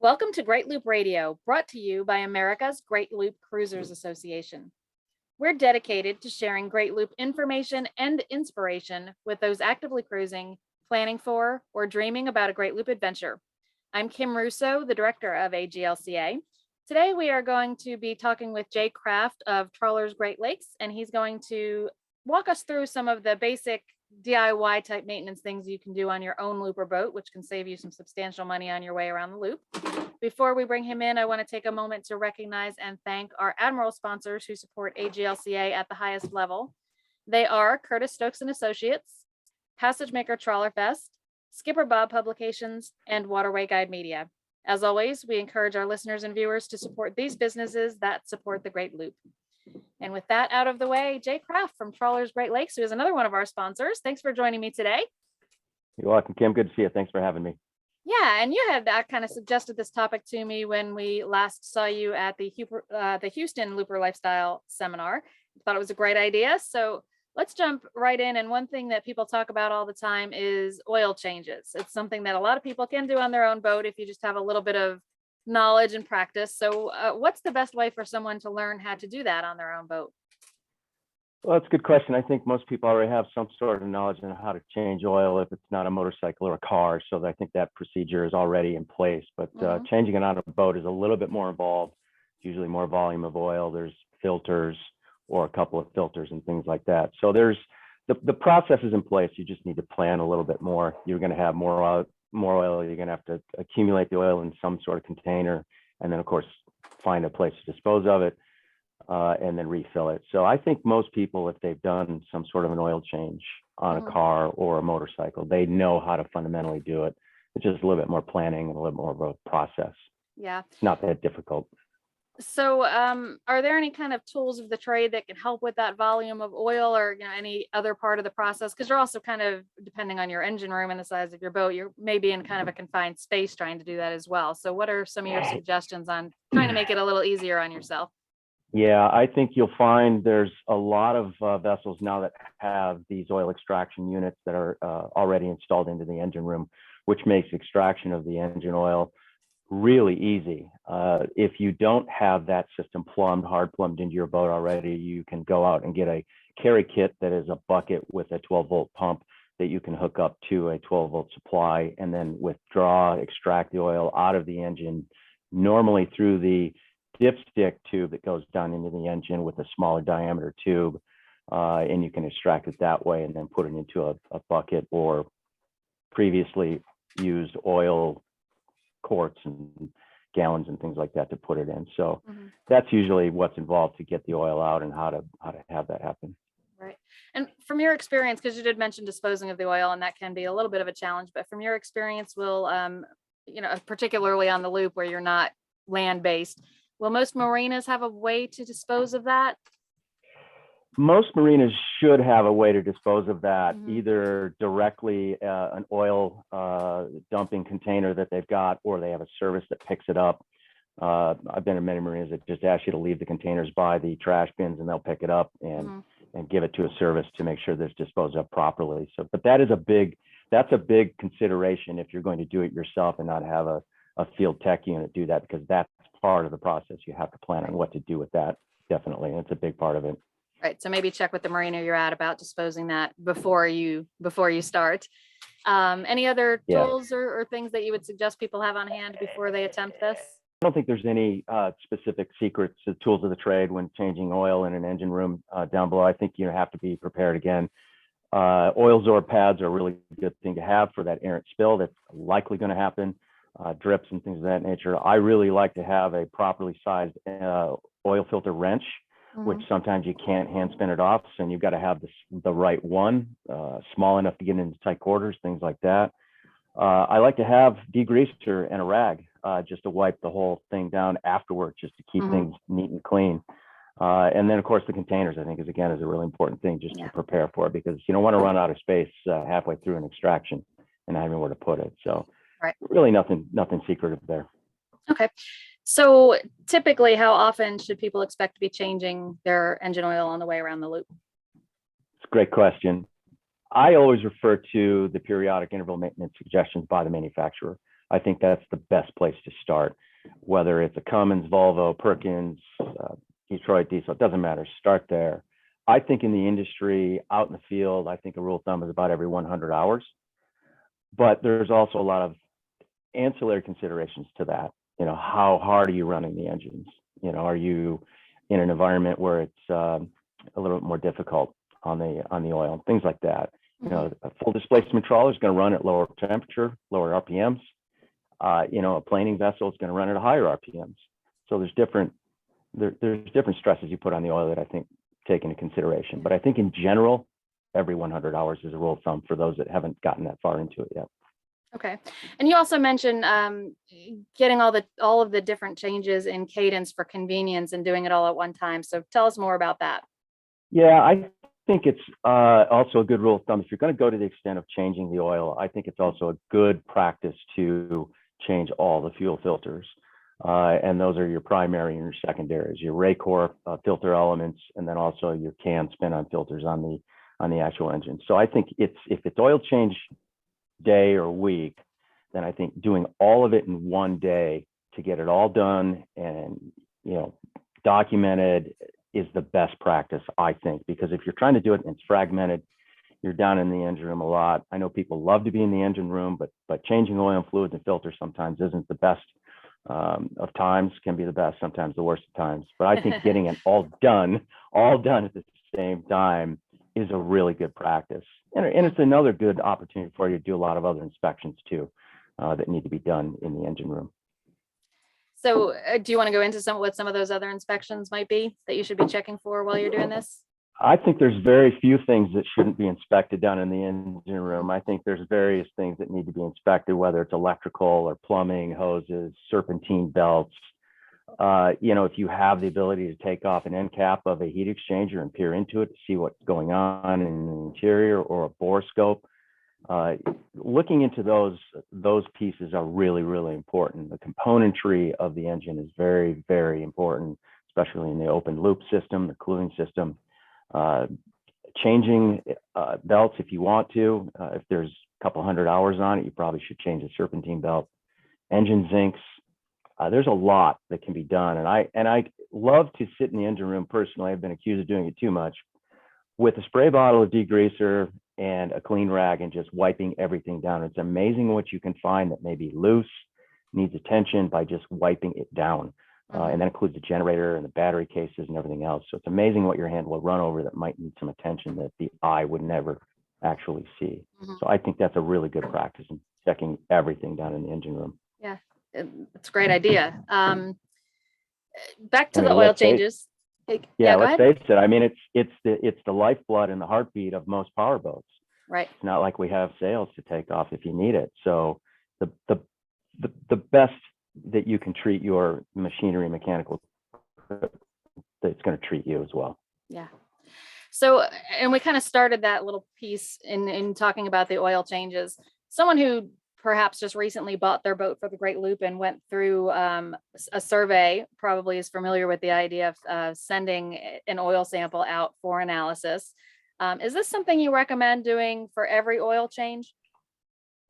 Welcome to Great Loop Radio, brought to you by America's Great Loop Cruisers Association. We're dedicated to sharing Great Loop information and inspiration with those actively cruising, planning for, or dreaming about a Great Loop adventure. I'm Kim Russo, the director of AGLCA. Today we are going to be talking with Jay Kraft of Trawlers Great Lakes, and he's going to walk us through some of the basic DIY type maintenance things you can do on your own loop or boat, which can save you some substantial money on your way around the loop. Before we bring him in, I want to take a moment to recognize and thank our Admiral sponsors who support AGLCA at the highest level. They are Curtis Stokes and Associates, Passage Maker Trawler Fest, Skipper Bob Publications, and Waterway Guide Media. As always, we encourage our listeners and viewers to support these businesses that support the Great Loop. And with that out of the way, Jay Kraft from Trawlers Great Lakes, who is another one of our sponsors. Thanks for joining me today. You're welcome, Kim. Good to see you. Thanks for having me. Yeah, and you had kind of suggested this topic to me when we last saw you at the Houston Looper Lifestyle Seminar. I thought it was a great idea. So let's jump right in. And one thing that people talk about all the time is oil changes. It's something that a lot of people can do on their own boat if you just have a little bit of knowledge and practice. So what's the best way for someone to learn how to do that on their own boat? Well, that's a good question. I think most people already have some sort of knowledge on how to change oil if it's not a motorcycle or a car. So I think that procedure is already in place. But changing it on a boat is a little bit more involved. It's usually more volume of oil. There's filters or a couple of filters and things like that. So there's the process is in place. You just need to plan a little bit more. You're going to have more oil. You're going to have to accumulate the oil in some sort of container, and then of course find a place to dispose of it. And then refill it. So I think most people, if they've done some sort of an oil change on a car or a motorcycle, they know how to fundamentally do it. It's just a little bit more planning and a little more of a process. Yeah. It's not that difficult. So are there any kind of tools of the trade that can help with that volume of oil or any other part of the process? Because you're also kind of, depending on your engine room and the size of your boat, you're maybe in kind of a confined space trying to do that as well. So what are some of your suggestions on trying to make it a little easier on yourself? Yeah, I think you'll find there's a lot of vessels now that have these oil extraction units that are already installed into the engine room, which makes extraction of the engine oil really easy. If you don't have that system hard plumbed into your boat already, you can go out and get a carry kit that is a bucket with a 12-volt pump that you can hook up to a 12-volt supply and then extract the oil out of the engine, normally through the dipstick tube that goes down into the engine with a smaller diameter tube, and you can extract it that way and then put it into a bucket or previously used oil quarts and gallons and things like that to put it in. So that's usually what's involved to get the oil out and how to have that happen. Right. And from your experience, because you did mention disposing of the oil, and that can be a little bit of a challenge, but from your experience, will particularly on the loop where you're not land-based, will most marinas have a way to dispose of that? Most marinas should have a way to dispose of that, either directly an oil dumping container that they've got, or they have a service that picks it up. I've been in many marinas that just ask you to leave the containers by the trash bins and they'll pick it up and give it to a service to make sure that it's disposed of properly. So, but that's a big consideration if you're going to do it yourself and not have a field tech unit do that, because that's part of the process. You have to plan on what to do with that. Definitely. And it's a big part of it. Right. So maybe check with the marina you're at about disposing that before you start. Any other tools or things that you would suggest people have on hand before they attempt this? I don't think there's any specific secrets or tools of the trade when changing oil in an engine room down below. I think you have to be prepared again. Oil absorb pads are a really good thing to have for that errant spill that's likely going to happen. Drips and things of that nature. I really like to have a properly sized oil filter wrench, which sometimes you can't hand spin it off. So you've got to have the right one, small enough to get into tight quarters, things like that. I like to have degreaser and a rag just to wipe the whole thing down afterwards, just to keep things neat and clean. And then of course the containers, I think is a really important thing just to prepare for, because you don't want to run out of space halfway through an extraction and not having where to put it. So really nothing secretive there. Okay. So typically, how often should people expect to be changing their engine oil on the way around the loop? It's a great question. I always refer to the periodic interval maintenance suggestions by the manufacturer. I think that's the best place to start. Whether it's a Cummins, Volvo, Perkins, Detroit Diesel, it doesn't matter. Start there. I think in the industry, out in the field, I think a rule of thumb is about every 100 hours. But there's also a lot of ancillary considerations to that. How hard are you running the engines? Are you in an environment where it's a little bit more difficult on the oil, things like that. A full displacement trawler is going to run at lower temperature, lower RPMs. A planing vessel is going to run at a higher RPMs. So there's different stresses you put on the oil that I think take into consideration. But I think in general, every 100 hours is a rule of thumb for those that haven't gotten that far into it yet. Okay. And you also mentioned getting all of the different changes in cadence for convenience and doing it all at one time. So tell us more about that. Yeah, I think it's also a good rule of thumb. If you're going to go to the extent of changing the oil, I think it's also a good practice to change all the fuel filters. And those are your primary and your secondaries, your Raycor filter elements, and then also your CAN spin-on filters on the actual engine. So I think if it's oil change day or week, then I think doing all of it in one day to get it all done and documented is the best practice, I think, because if you're trying to do it and it's fragmented, you're down in the engine room a lot. I know people love to be in the engine room, but changing oil and fluids and filters sometimes isn't the best of times, can be the best, sometimes the worst of times. But I think getting it all done at the same time is a really good practice. And it's another good opportunity for you to do a lot of other inspections too that need to be done in the engine room. So do you want to go into what some of those other inspections might be that you should be checking for while you're doing this? I think there's very few things that shouldn't be inspected down in the engine room. I think there's various things that need to be inspected, whether it's electrical or plumbing, hoses, serpentine belts. If you have the ability to take off an end cap of a heat exchanger and peer into it to see what's going on in the interior, or a bore scope, looking into those pieces are really, really important. The componentry of the engine is very, very important, especially in the open loop system, the cooling system. Changing belts if you want to. If there's a couple hundred hours on it, you probably should change the serpentine belt. Engine zincs. There's a lot that can be done, and I love to sit in the engine room personally. I've been accused of doing it too much, with a spray bottle of degreaser and a clean rag and just wiping everything down. It's amazing what you can find that may be loose, needs attention, by just wiping it down. And that includes the generator and the battery cases and everything else. So it's amazing what your hand will run over that might need some attention that the eye would never actually see. So I think that's a really good practice in checking everything down in the engine room. Yeah, it's a great idea. Back to the oil changes. Yeah, let's face it. I mean, it's the lifeblood and the heartbeat of most power boats. Right. It's not like we have sails to take off if you need it. So the best that you can treat your machinery, mechanical, that's going to treat you as well. Yeah. So, and we kind of started that little piece in talking about the oil changes. Someone who perhaps just recently bought their boat for the Great Loop and went through a survey probably is familiar with the idea of sending an oil sample out for analysis. Is this something you recommend doing for every oil change?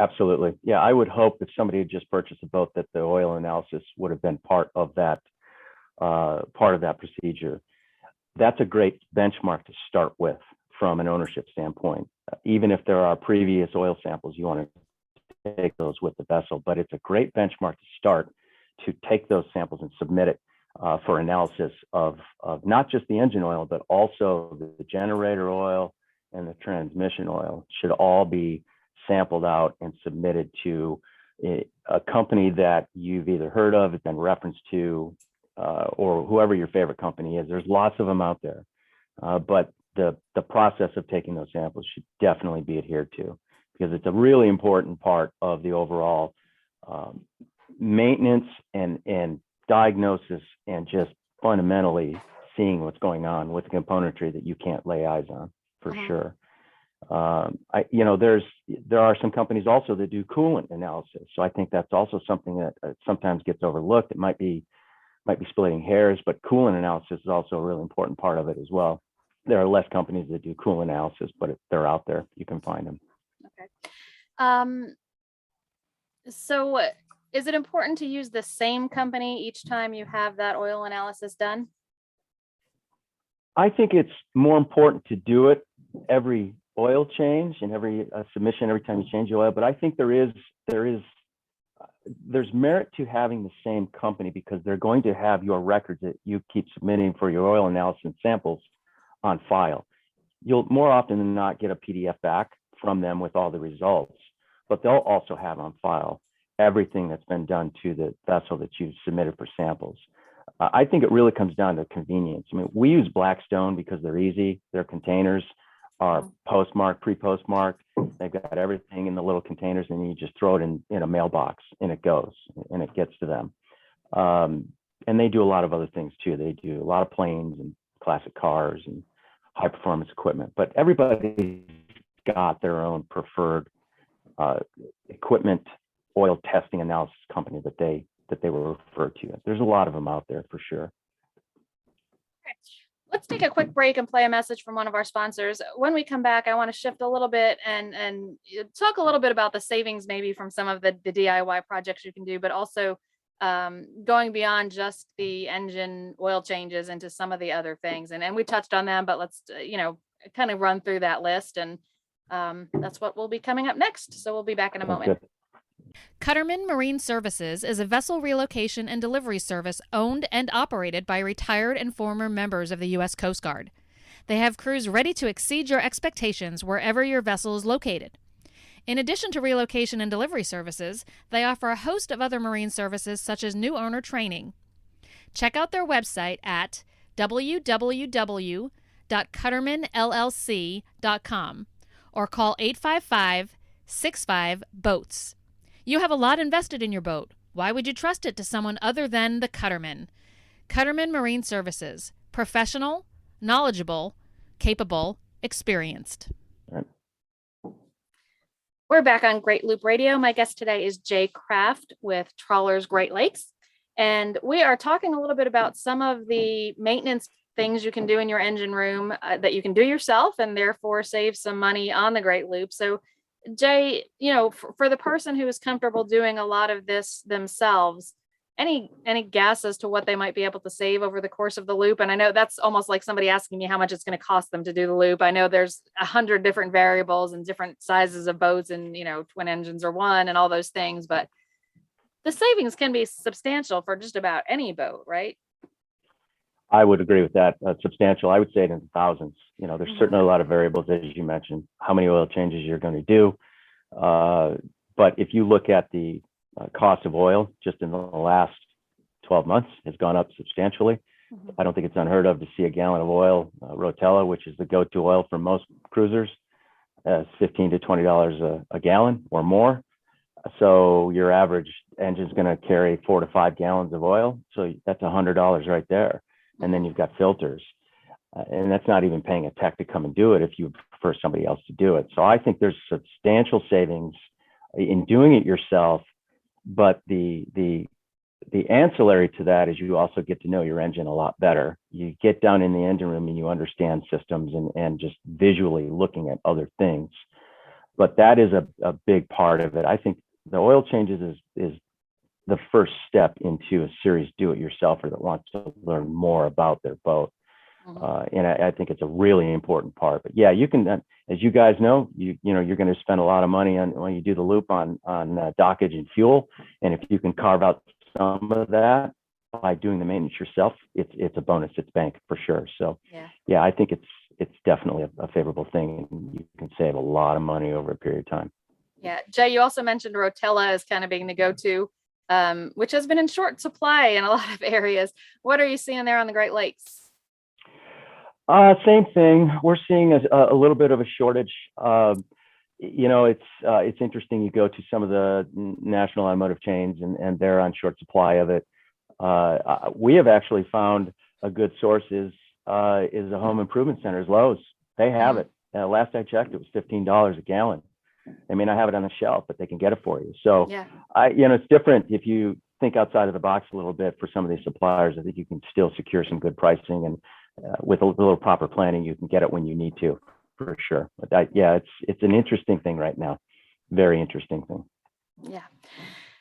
Absolutely. Yeah, I would hope if somebody had just purchased a boat that the oil analysis would have been part of that procedure. That's a great benchmark to start with from an ownership standpoint. Even if there are previous oil samples, you want to take those with the vessel, but it's a great benchmark to start to take those samples and submit it for analysis of not just the engine oil, but also the generator oil and the transmission oil should all be sampled out and submitted to a company that you've either heard of, has been referenced to, or whoever your favorite company is. There's lots of them out there, but the process of taking those samples should definitely be adhered to, because it's a really important part of the overall maintenance and diagnosis, and just fundamentally seeing what's going on with the componentry that you can't lay eyes on for sure. There are some companies also that do coolant analysis. So I think that's also something that sometimes gets overlooked. It might be splitting hairs, but coolant analysis is also a really important part of it as well. There are less companies that do coolant analysis, but they're out there. You can find them. Okay. So is it important to use the same company each time you have that oil analysis done? I think it's more important to do it every oil change and every submission every time you change the oil. But I think there's merit to having the same company because they're going to have your records that you keep submitting for your oil analysis samples on file. You'll more often than not get a PDF back from them with all the results, but they'll also have on file everything that's been done to the vessel that you submitted for samples. I think it really comes down to convenience. I mean, we use Blackstone because they're easy. Their containers are postmarked, pre-postmarked. They've got everything in the little containers, and you just throw it in a mailbox, and it goes, and it gets to them. And they do a lot of other things too. They do a lot of planes and classic cars and high-performance equipment. But everybody's got their own preferred equipment oil testing analysis company that they will refer to. There's a lot of them out there for sure. Okay. Let's take a quick break and play a message from one of our sponsors. When we come back, I want to shift a little bit and talk a little bit about the savings maybe from some of the DIY projects you can do, but also going beyond just the engine oil changes into some of the other things. And we touched on them, but let's, kind of run through that list. And that's what will be coming up next. So we'll be back in a moment. Good. Cutterman Marine Services is a vessel relocation and delivery service owned and operated by retired and former members of the U.S. Coast Guard. They have crews ready to exceed your expectations wherever your vessel is located. In addition to relocation and delivery services, they offer a host of other marine services such as new owner training. Check out their website at www.cuttermanllc.com or call 855-65-BOATS. You have a lot invested in your boat. Why would you trust it to someone other than the Cutterman? Cutterman Marine Services. Professional, knowledgeable, capable, experienced. We're back on Great Loop Radio. My guest today is Jay Kraft with Trawlers Great Lakes. And we are talking a little bit about some of the maintenance things you can do in your engine room that you can do yourself and therefore save some money on the Great Loop. So Jay, for the person who is comfortable doing a lot of this themselves, any guess as to what they might be able to save over the course of the loop? And I know that's almost like somebody asking me how much it's going to cost them to do the loop. I know there's 100 different variables and different sizes of boats and, twin engines are one and all those things, but the savings can be substantial for just about any boat, right? I would agree with that. Substantial. I would say it in the thousands. There's certainly a lot of variables, as you mentioned, how many oil changes you're going to do. But if you look at the cost of oil just in the last 12 months has gone up substantially. I don't think it's unheard of to see a gallon of oil, Rotella, which is the go-to oil for most cruisers, $15 to $20 a gallon or more. So your average engine is going to carry 4 to 5 gallons of oil. So that's $100 right there. And then you've got filters. And that's not even paying a tech to come and do it if you prefer somebody else to do it. So I think there's substantial savings in doing it yourself. But the ancillary to that is you also get to know your engine a lot better. You get down in the engine room and you understand systems and just visually looking at other things. But that is a big part of it. I think the oil changes is the first step into a serious do-it-yourselfer that wants to learn more about their boat. And I think it's a really important part. But yeah, you can, as you guys know, you're going to spend a lot of money on when you do the loop on dockage and fuel. And if you can carve out some of that by doing the maintenance yourself, it's a bonus. It's bank for sure. So yeah, I think it's definitely a favorable thing, and you can save a lot of money over a period of time. Yeah, Jay, you also mentioned Rotella as kind of being the go-to, which has been in short supply in a lot of areas. What are you seeing there on the Great Lakes? Same thing. We're seeing a little bit of a shortage. It's interesting. You go to some of the national automotive chains and they're on short supply of it. We have actually found a good source is a home improvement centers, Lowe's. They have it. Last I checked, it was $15 a gallon. I mean, I have it on the shelf, but they can get it for you. So, it's different if you think outside of the box a little bit for some of these suppliers. I think you can still secure some good pricing, and with a little proper planning, you can get it when you need to, for sure. But it's an interesting thing right now. Very interesting thing. Yeah.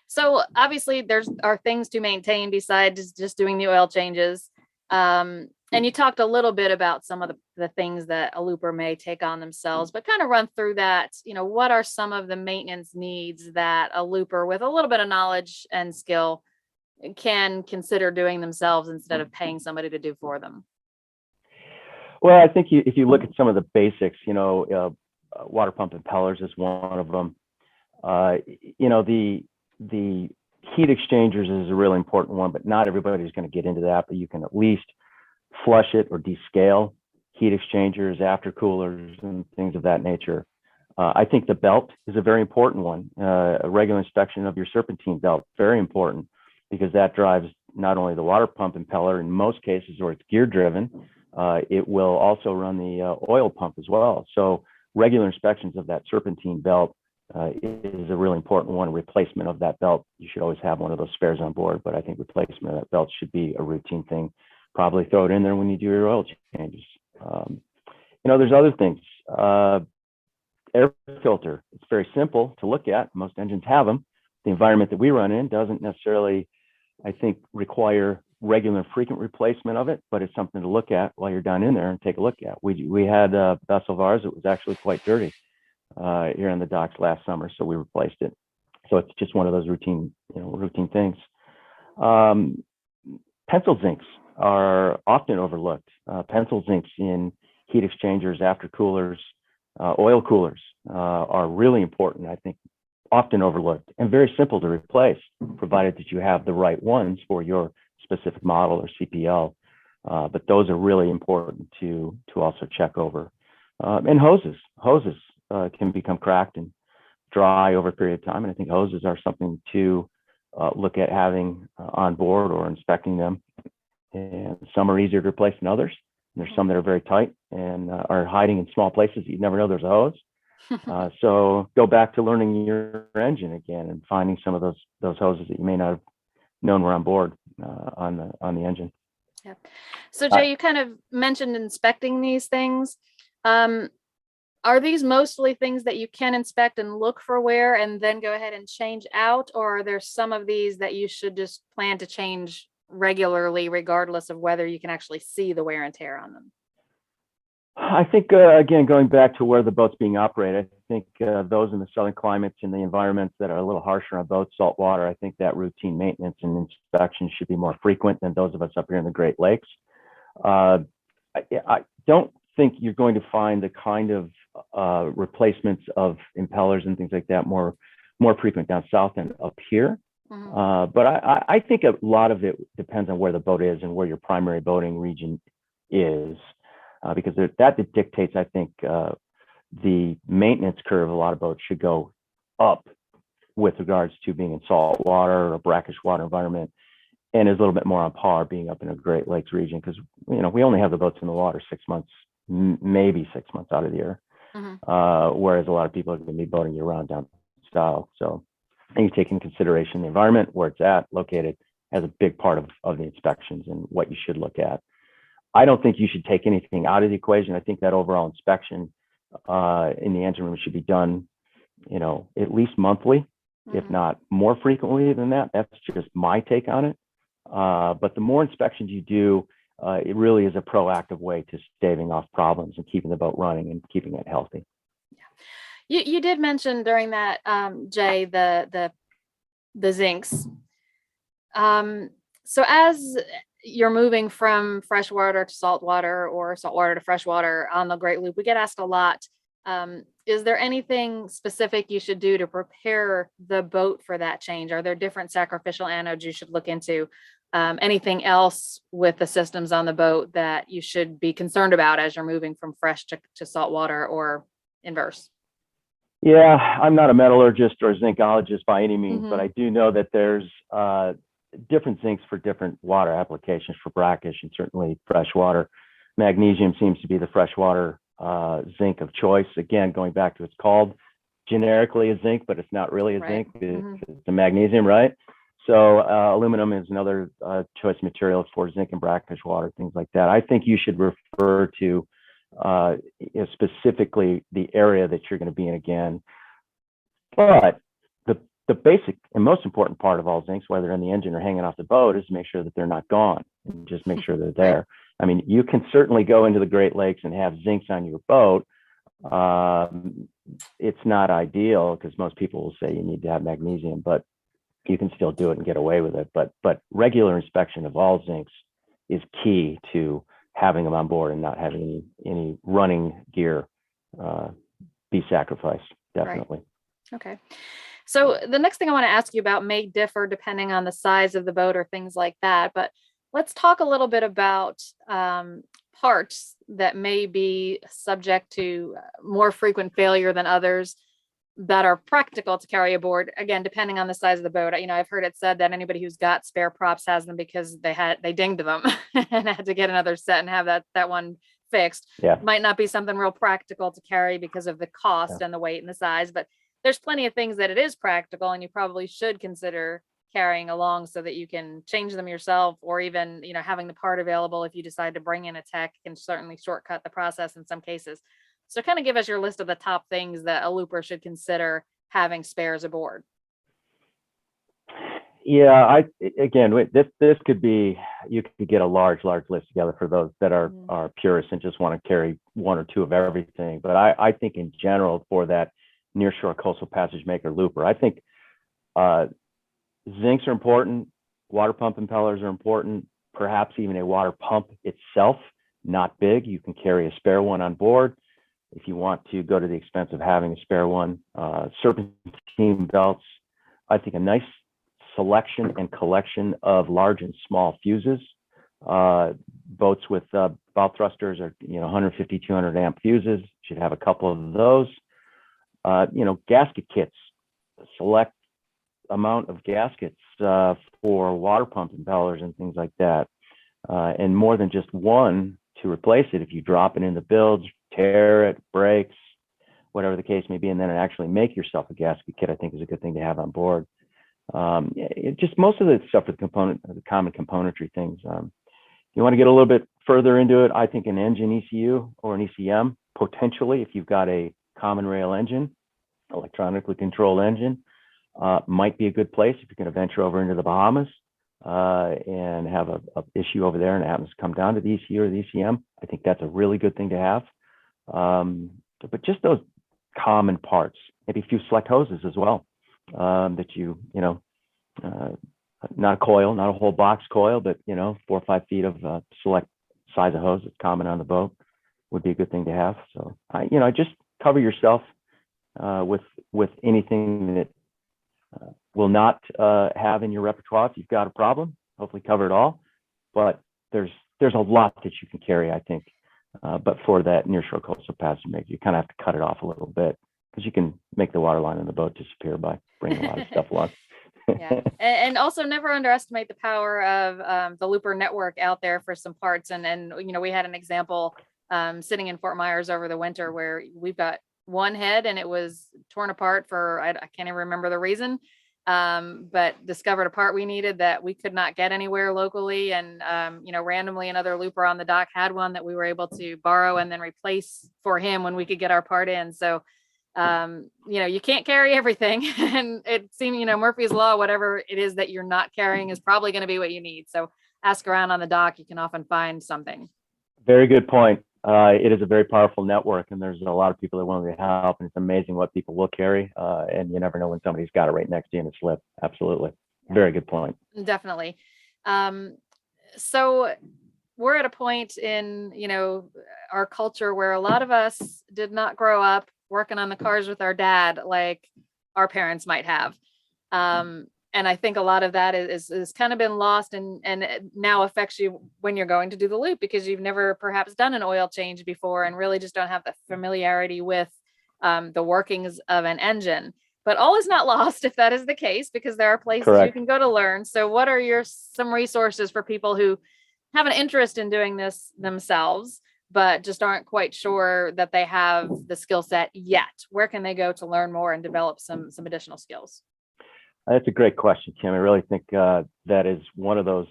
So obviously there's are things to maintain besides just doing the oil changes. And you talked a little bit about some of the things that a looper may take on themselves, but kind of run through that. What are some of the maintenance needs that a looper with a little bit of knowledge and skill can consider doing themselves instead of paying somebody to do for them? Well, I think if you look at some of the basics, water pump impellers is one of them. The heat exchangers is a really important one, but not everybody's going to get into that. But you can at least flush it or descale heat exchangers, after coolers, and things of that nature. I think the belt is a very important one. A regular inspection of your serpentine belt, very important, because that drives not only the water pump impeller in most cases, or it's gear driven, it will also run the oil pump as well. So regular inspections of that serpentine belt is a really important one. Replacement of that belt, you should always have one of those spares on board, but I think replacement of that belt should be a routine thing. Probably throw it in there when you do your oil changes. There's other things. Air filter, it's very simple to look at. Most engines have them. The environment that we run in doesn't necessarily, I think, require regular and frequent replacement of it, but it's something to look at while you're down in there and take a look at. We had a vessel of ours that was actually quite dirty here on the docks last summer, so we replaced it. So it's just one of those routine things. Pencil zincs are often overlooked. Pencil zincs in heat exchangers, after coolers, oil coolers are really important. I think often overlooked and very simple to replace, provided that you have the right ones for your specific model or CPL. But those are really important to also check over. And hoses can become cracked and dry over a period of time. And I think hoses are something to look at having on board or inspecting them. And some are easier to replace than others. And there's some that are very tight and are hiding in small places. You never know there's a hose. So go back to learning your engine again and finding some of those hoses that you may not have known were on board on the engine. Yeah. So Jay, you kind of mentioned inspecting these things. Are these mostly things that you can inspect and look for wear and then go ahead and change out, or are there some of these that you should just plan to change regularly, regardless of whether you can actually see the wear and tear on them? I think, again, going back to where the boat's being operated, I think those in the southern climates and the environments that are a little harsher on boats, salt water, I think that routine maintenance and inspection should be more frequent than those of us up here in the Great Lakes. I don't think you're going to find the kind of replacements of impellers and things like that more frequent down south than up here. Mm-hmm. But I think a lot of it depends on where the boat is and where your primary boating region is. Because that dictates, I think, the maintenance curve. A lot of boats should go up with regards to being in salt water or brackish water environment, and is a little bit more on par being up in a Great Lakes region, because we only have the boats in the water 6 months, maybe 6 months out of the year, mm-hmm. Whereas a lot of people are going to be boating year round down south. So I think you take into consideration the environment, where it's at, located, as a big part of the inspections and what you should look at. I don't think you should take anything out of the equation. I think that overall inspection in the engine room should be done, at least monthly, mm-hmm. if not more frequently than that. That's just my take on it. But the more inspections you do, it really is a proactive way to staving off problems and keeping the boat running and keeping it healthy. Yeah. You did mention during that, Jay, the zincs. So as you're moving from freshwater to saltwater or saltwater to freshwater on the Great Loop, we get asked a lot, is there anything specific you should do to prepare the boat for that change? Are there different sacrificial anodes you should look into? Anything else with the systems on the boat that you should be concerned about as you're moving from fresh to saltwater, or inverse? Yeah, I'm not a metallurgist or a zincologist by any means, mm-hmm. but I do know that there's different zincs for different water applications, for brackish and certainly freshwater. Magnesium seems to be the freshwater zinc of choice. Again, going back to, it's called generically a zinc, but it's not really a zinc. Mm-hmm. It's a magnesium, right? So aluminum is another choice material for zinc and brackish water, things like that. I think you should refer to specifically the area that you're going to be in again. But the basic and most important part of all zincs, whether in the engine or hanging off the boat, is to make sure that they're not gone and just make sure they're there. I mean, you can certainly go into the Great Lakes and have zincs on your boat. It's not ideal because most people will say you need to have magnesium, but you can still do it and get away with it. But regular inspection of all zincs is key to having them on board and not having any running gear be sacrificed. Definitely. Right. Okay. So the next thing I want to ask you about may differ depending on the size of the boat or things like that. But let's talk a little bit about parts that may be subject to more frequent failure than others that are practical to carry aboard. Again, depending on the size of the boat. I've heard it said that anybody who's got spare props has them because they dinged them and had to get another set and have that one fixed. Yeah. Might not be something real practical to carry because of the cost and the weight and the size, but there's plenty of things that it is practical and you probably should consider carrying along so that you can change them yourself, or even, having the part available if you decide to bring in a tech can certainly shortcut the process in some cases. So kind of give us your list of the top things that a looper should consider having spares aboard. Yeah, this could be, you could get a large list together for those that are purists and just want to carry one or two of everything. But I think in general, for that nearshore coastal passage maker looper, I think zincs are important, water pump impellers are important, perhaps even a water pump itself, not big. You can carry a spare one on board if you want to go to the expense of having a spare one. Serpentine belts, I think a nice selection and collection of large and small fuses. Boats with bow thrusters are 150, 200 amp fuses, should have a couple of those. Gasket kits, select amount of gaskets for water pump impellers and things like that, and more than just one to replace it if you drop it in the bilge, tear it, breaks, whatever the case may be, and then actually make yourself a gasket kit, I think is a good thing to have on board. Just most of the stuff with the common componentry things. You want to get a little bit further into it, I think an engine ECU or an ECM, potentially, if you've got a common rail engine, electronically controlled engine, might be a good place if you're going to venture over into the Bahamas and have a issue over there and it happens to come down to the ECU or the ECM. I think that's a really good thing to have. But just those common parts, maybe a few select hoses as well, that not a coil, not a whole box coil, but 4 or 5 feet of select size of hose that's common on the boat would be a good thing to have. So just cover yourself with anything that will not have in your repertoire if you've got a problem. Hopefully cover it all, but there's a lot that you can carry, I think. But for that nearshore coastal passage maker, you kind of have to cut it off a little bit because you can make the water line on the boat disappear by bringing a lot of stuff along. Yeah, and also never underestimate the power of the looper network out there for some parts. And we had an example sitting in Fort Myers over the winter where we've got one head and it was torn apart for I can't even remember the reason, but discovered a part we needed that we could not get anywhere locally, and randomly another looper on the dock had one that we were able to borrow and then replace for him when we could get our part in. So you can't carry everything, and it seems Murphy's Law, whatever it is that you're not carrying is probably going to be what you need. So ask around on the dock, you can often find something. Very good point. It is a very powerful network, and there's a lot of people that want to help, and it's amazing what people will carry, and you never know when somebody's got it right next to you in a slip. Absolutely. Very good point. Definitely. So we're at a point in our culture where a lot of us did not grow up working on the cars with our dad like our parents might have. And I think a lot of that is kind of been lost and it now affects you when you're going to do the loop because you've never perhaps done an oil change before and really just don't have the familiarity with the workings of an engine. But all is not lost if that is the case, because there are places Correct. You can go to learn. So what are some resources for people who have an interest in doing this themselves, but just aren't quite sure that they have the skill set yet? Where can they go to learn more and develop some additional skills? That's a great question, Kim. I really think that is one of those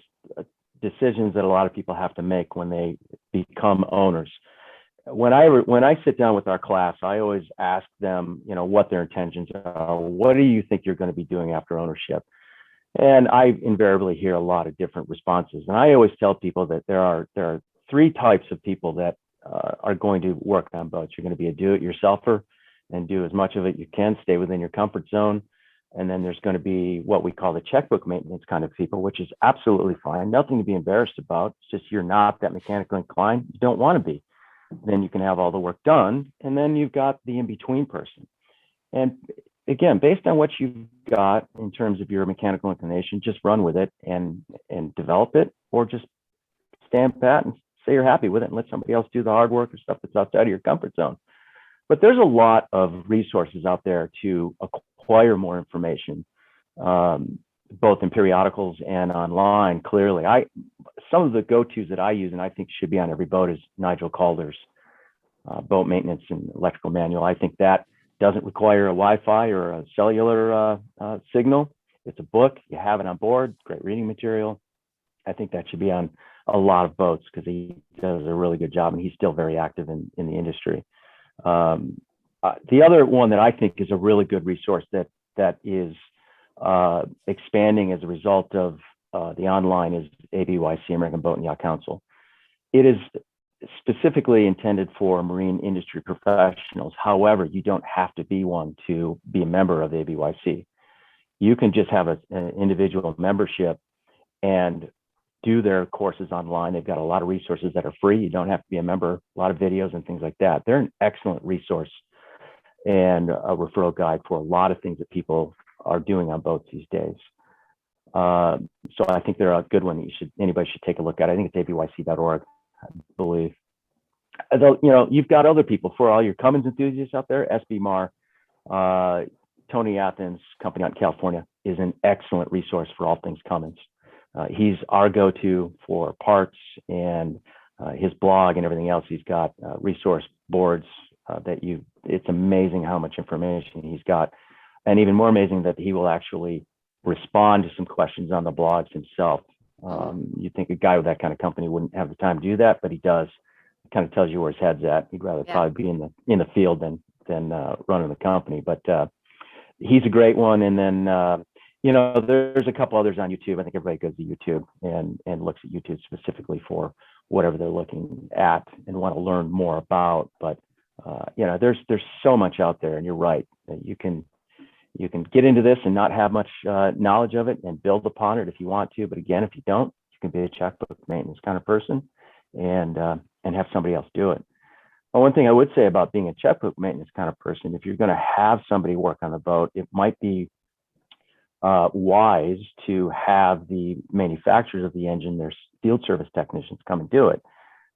decisions that a lot of people have to make when they become owners. when I sit down with our class, I always ask them, what their intentions are. What do you think you're going to be doing after ownership? And I invariably hear a lot of different responses. And I always tell people that there are three types of people that are going to work on boats. You're going to be a do-it-yourselfer and do as much of it you can, stay within your comfort zone. And then there's going to be what we call the checkbook maintenance kind of people, which is absolutely fine. Nothing to be embarrassed about. It's just you're not that mechanically inclined. You don't want to be. Then you can have all the work done. And then you've got the in-between person. And again, based on what you've got in terms of your mechanical inclination, just run with it and develop it, or just stand pat and say you're happy with it and let somebody else do the hard work or stuff that's outside of your comfort zone. But there's a lot of resources out there to acquire more information, both in periodicals and online. Clearly, some of the go-tos that I use and I think should be on every boat is Nigel Calder's boat maintenance and electrical manual. I think that doesn't require a Wi-Fi or a cellular signal. It's a book. You have it on board. Great reading material. I think that should be on a lot of boats because he does a really good job and he's still very active in the industry. The other one that I think is a really good resource that is expanding as a result of the online is ABYC, American Boat and Yacht Council. It is specifically intended for marine industry professionals. However, you don't have to be one to be a member of ABYC. You can just have an individual membership and do their courses online. They've got a lot of resources that are free. You don't have to be a member, a lot of videos and things like that. They're an excellent resource and a referral guide for a lot of things that people are doing on boats these days. So I think they're a good one that anybody should take a look at. I think it's abyc.org, I believe. Although, you've got other people for all your Cummins enthusiasts out there. SB Marr, Tony Athens, company out in California, is an excellent resource for all things Cummins. He's our go-to for parts and his blog and everything else. He's got resource boards it's amazing how much information he's got. And even more amazing that he will actually respond to some questions on the blogs himself. You'd think a guy with that kind of company wouldn't have the time to do that, but he does. It kind of tells you where his head's at. He'd rather probably be in the field than running the company. But he's a great one. And then there's a couple others on YouTube. I think everybody goes to YouTube and looks at YouTube specifically for whatever they're looking at and want to learn more about. But there's so much out there, and you're right. You can get into this and not have much knowledge of it and build upon it if you want to. But again, if you don't, you can be a checkbook maintenance kind of person and have somebody else do it. Well, one thing I would say about being a checkbook maintenance kind of person, if you're going to have somebody work on the boat, it might be wise to have the manufacturers of the engine, their field service technicians, come and do it,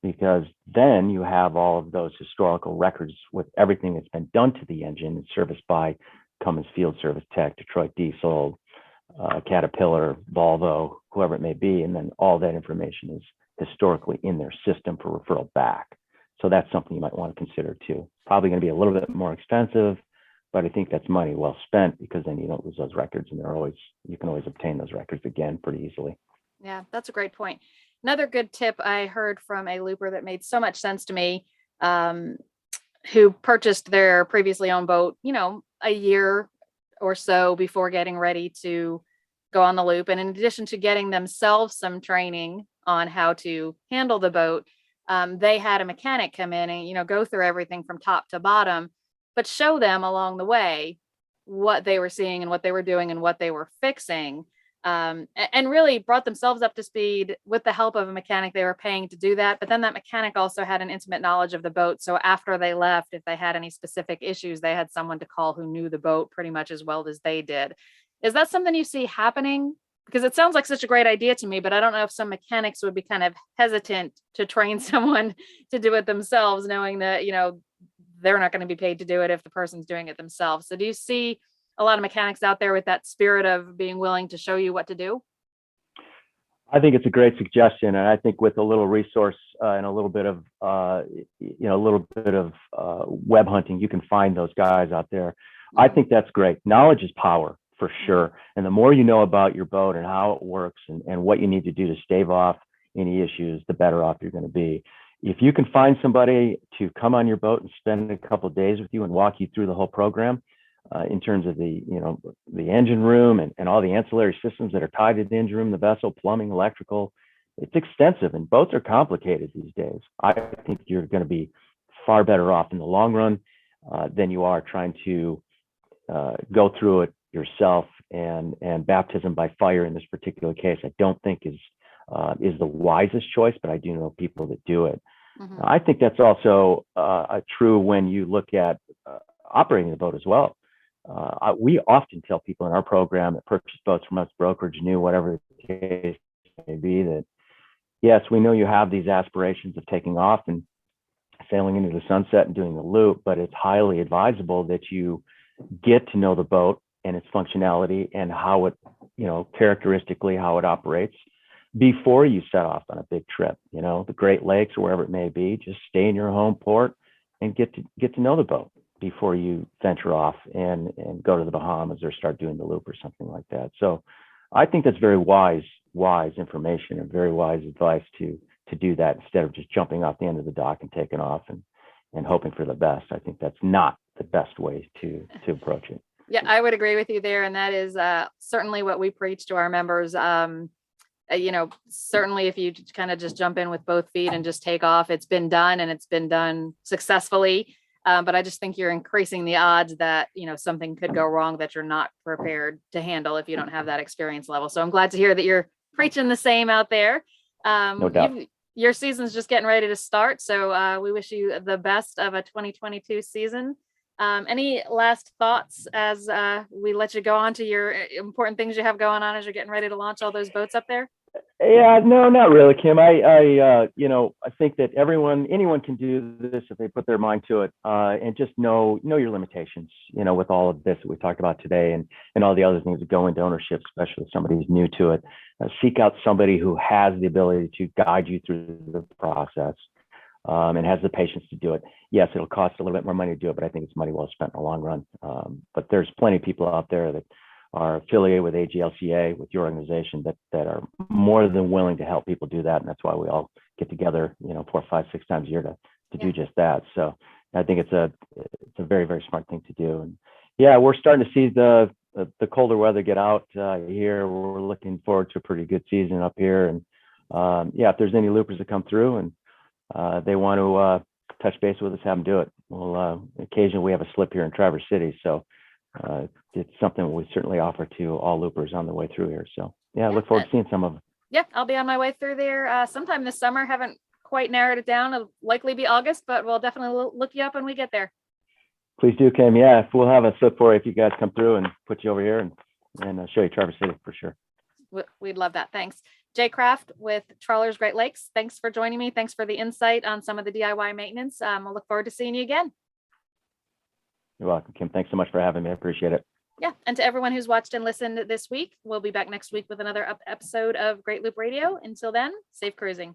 because then you have all of those historical records with everything that's been done to the engine and serviced by Cummins Field Service Tech, Detroit Diesel, Caterpillar, Volvo, whoever it may be, and then all that information is historically in their system for referral back. So that's something you might want to consider too. Probably going to be a little bit more expensive, but I think that's money well spent because then you don't lose those records, and you can always obtain those records again pretty easily. Yeah, that's a great point. Another good tip I heard from a looper that made so much sense to me, who purchased their previously owned boat, a year or so before getting ready to go on the loop. And in addition to getting themselves some training on how to handle the boat, they had a mechanic come in and, go through everything from top to bottom, but show them along the way what they were seeing and what they were doing and what they were fixing. And really brought themselves up to speed with the help of a mechanic they were paying to do that. But then that mechanic also had an intimate knowledge of the boat. So after they left, if they had any specific issues, they had someone to call who knew the boat pretty much as well as they did. Is that something you see happening? Because it sounds like such a great idea to me, but I don't know if some mechanics would be kind of hesitant to train someone to do it themselves, knowing that, they're not going to be paid to do it if the person's doing it themselves. So do you see a lot of mechanics out there with that spirit of being willing to show you what to do? I think it's a great suggestion, and I think with a little resource and a little bit of web hunting, you can find those guys out there. I think that's great. Knowledge is power for sure, and the more you know about your boat and how it works and what you need to do to stave off any issues, the better off you're going to be. if you can find somebody to come on your boat and spend a couple of days with you and walk you through the whole program, in terms of the, the engine room and all the ancillary systems that are tied to the engine room, the vessel, plumbing, electrical, it's extensive, and boats are complicated these days. I think you're going to be far better off in the long run than you are trying to go through it yourself. And baptism by fire in this particular case, I don't think is the wisest choice, but I do know people that do it. Mhm. I think that's also true when you look at operating the boat as well. We often tell people in our program that purchase boats from us, brokerage, new, whatever the case may be, that yes, we know you have these aspirations of taking off and sailing into the sunset and doing the loop, but it's highly advisable that you get to know the boat and its functionality and how it, characteristically how it operates before you set off on a big trip, the Great Lakes or wherever it may be. Just stay in your home port and get to know the boat before you venture off and go to the Bahamas or start doing the loop or something like that. So I think that's very wise information and very wise advice to do that instead of just jumping off the end of the dock and taking off and hoping for the best. I think that's not the best way to approach it. Yeah, I would agree with you there. And that is certainly what we preach to our members. Certainly if you kind of just jump in with both feet and just take off, it's been done and it's been done successfully. But I just think you're increasing the odds that, something could go wrong that you're not prepared to handle if you don't have that experience level. So I'm glad to hear that you're preaching the same out there. No doubt. Your season's just getting ready to start. So we wish you the best of a 2022 season. Any last thoughts as we let you go on to your important things you have going on as you're getting ready to launch all those boats up there? Yeah, no, not really, Kim. I think that anyone can do this if they put their mind to it, and just know your limitations, with all of this that we talked about today and all the other things that go into ownership, especially if somebody who's new to it. Seek out somebody who has the ability to guide you through the process, and has the patience to do it. Yes, it'll cost a little bit more money to do it, but I think it's money well spent in the long run. But there's plenty of people out there that are affiliated with AGLCA, with your organization, that are more than willing to help people do that. And that's why we all get together, 4, 5, 6 times a year to do just that. So I think it's a very, very smart thing to do. And yeah, we're starting to see the colder weather get out here. We're looking forward to a pretty good season up here. And if there's any loopers that come through and they want to touch base with us, have them do it. Well, occasionally we have a slip here in Traverse City. So it's something we certainly offer to all loopers on the way through here. So I look forward to seeing some of them. Yeah, I'll be on my way through there sometime this summer. Haven't quite narrowed it down. It'll likely be August, but we'll definitely look you up when we get there. Please do, Kim. Yeah, we'll have a slip for you if you guys come through and put you over here and show you Traverse City for sure. We'd love that. Thanks. Jay Kraft with Trawlers Great Lakes. Thanks for joining me. Thanks for the insight on some of the DIY maintenance. I'll look forward to seeing you again. You're welcome, Kim. Thanks so much for having me. I appreciate it. Yeah. And to everyone who's watched and listened this week, we'll be back next week with another episode of Great Loop Radio. Until then, safe cruising.